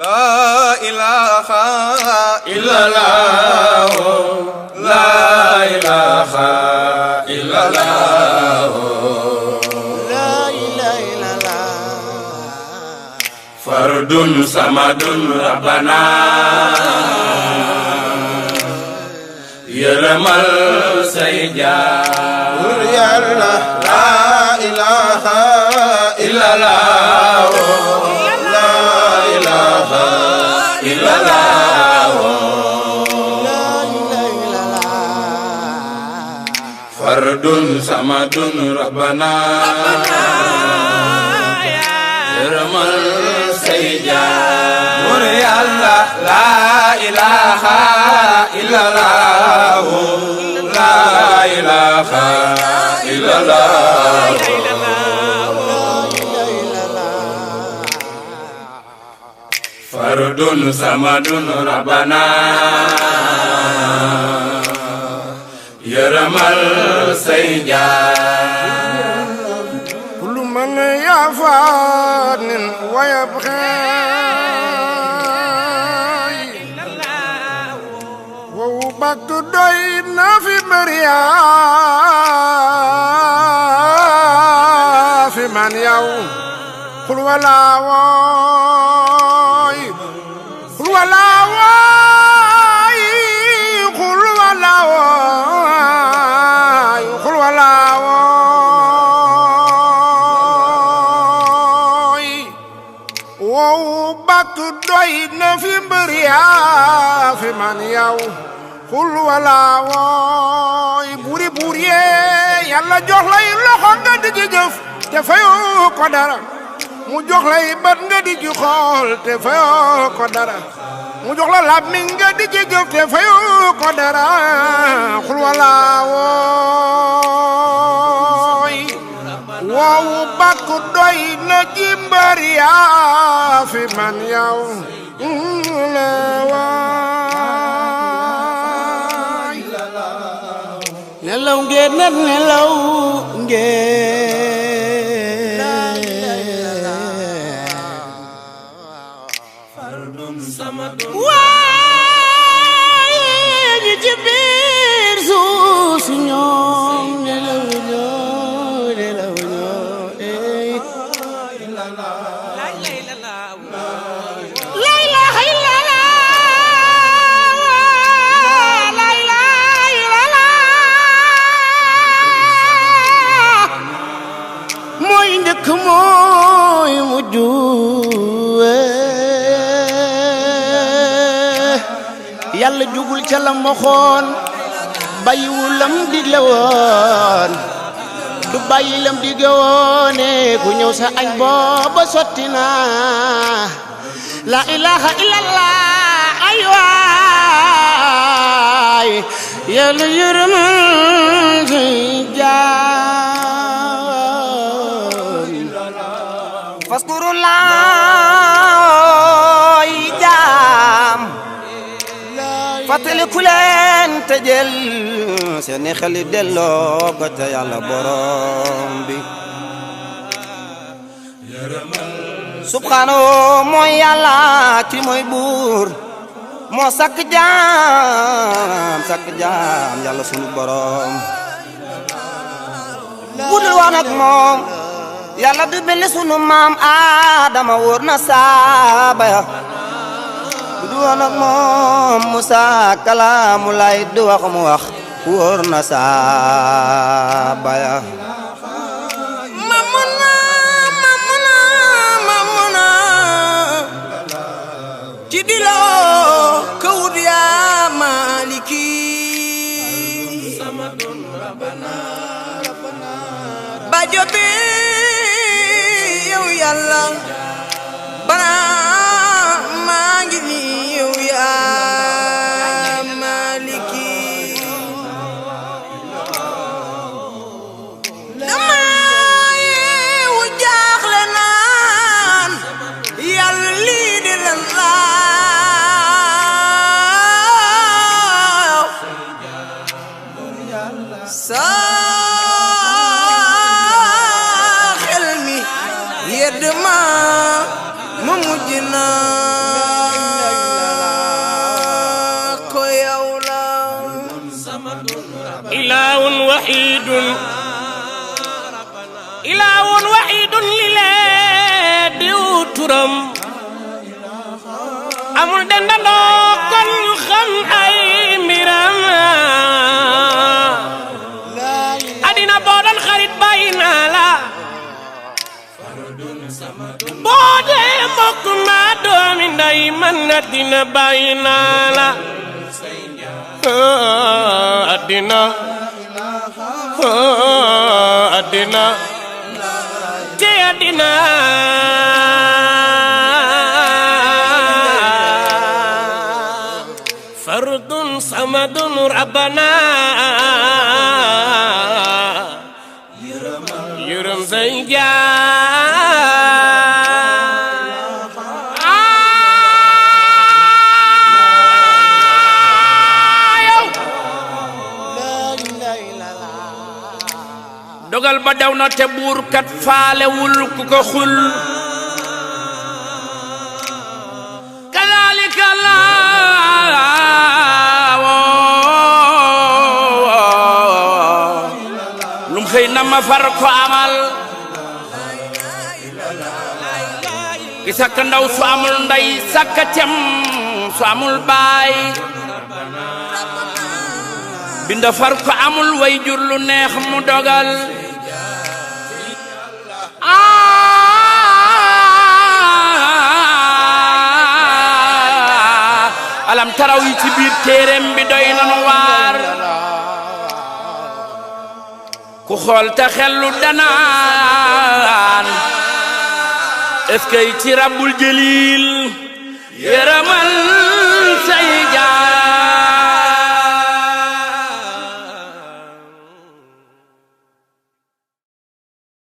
La ilaha illallah, la ilaha illallah, la ilaha illallah. Fardun samadun rabbana yaramal sayja yalla la ilaha illallah, la ilaha illallah, fardun samadun rabbana yaramal sayja yalla la ilaha illallah, la ilaha illallah, fardun samadun rabbana yaramal sayja kullu man yafanin wa yabghi wa bak doy na fi mariya fi man yaw qul wala qul wala qul wala qul wala wow bak doy na fi mbëriya fi man yaw xul wala wooy buri buri yàlla jox lay loxo nga di ci jëf te fayoo ko dara mu jox lay bët nga di ci xool te fayoo ko dara mu jox la làmmiñ nga di ci jëf te fayoo ko dara xul wala wooy wow bak doy na ci mbër yaa fi man yaw la waay nelaw ngeen nag nelaw ngeen waay ñi ci biir suuf si ñoom nelaw mooy mujj yàlla jugul ca lam waxoon bàyyiwul lam digle woon du bàyyi lam dige woone ku ñëw sa añ booba sotti na la ilaha illallah ay waay yàlla yërëm faskurullah jaam fàttali ku leen te jël seeni xel delloo ko te yàlla borom bi subhanahu mooy yàlla ki mooy buur moo sakk jaam yàlla sunu borom budul woon ak moom yàlla du mel ni sunu maam Adama wóor na saaba ya du woon ak moom Musa kalaamu lay du wax mu wax wóor na saaba ya mamuna ci dilo kawud ya maliki bajo bi yàlla bana maa ngi ni yow yaa maliki dama yeewu jaaxle naan yàlla lii di lan laaw sa xel mi yedd ma woon wahidun li lee diw turam amul dendandoo kon ñu xam ay mbiram adina boo doon xarit bàyyi naa la boo dee mbokk maa doomi nday man adina bàyyi naa la adina adina te adina fardun samadun rabbana yërëm say dogal ba daw na te buur kat faalewul ku ko xul kadalika lum xëy na ma far ko amal ki sakk ndaw su amul ndey sakk cem su amul baay binda far ko amul way jur lu neex mu dogal alam taraw yi ci biir téereem bi doy nanu waar ku xool te xellu danaan est-ce que ci rabbul jalil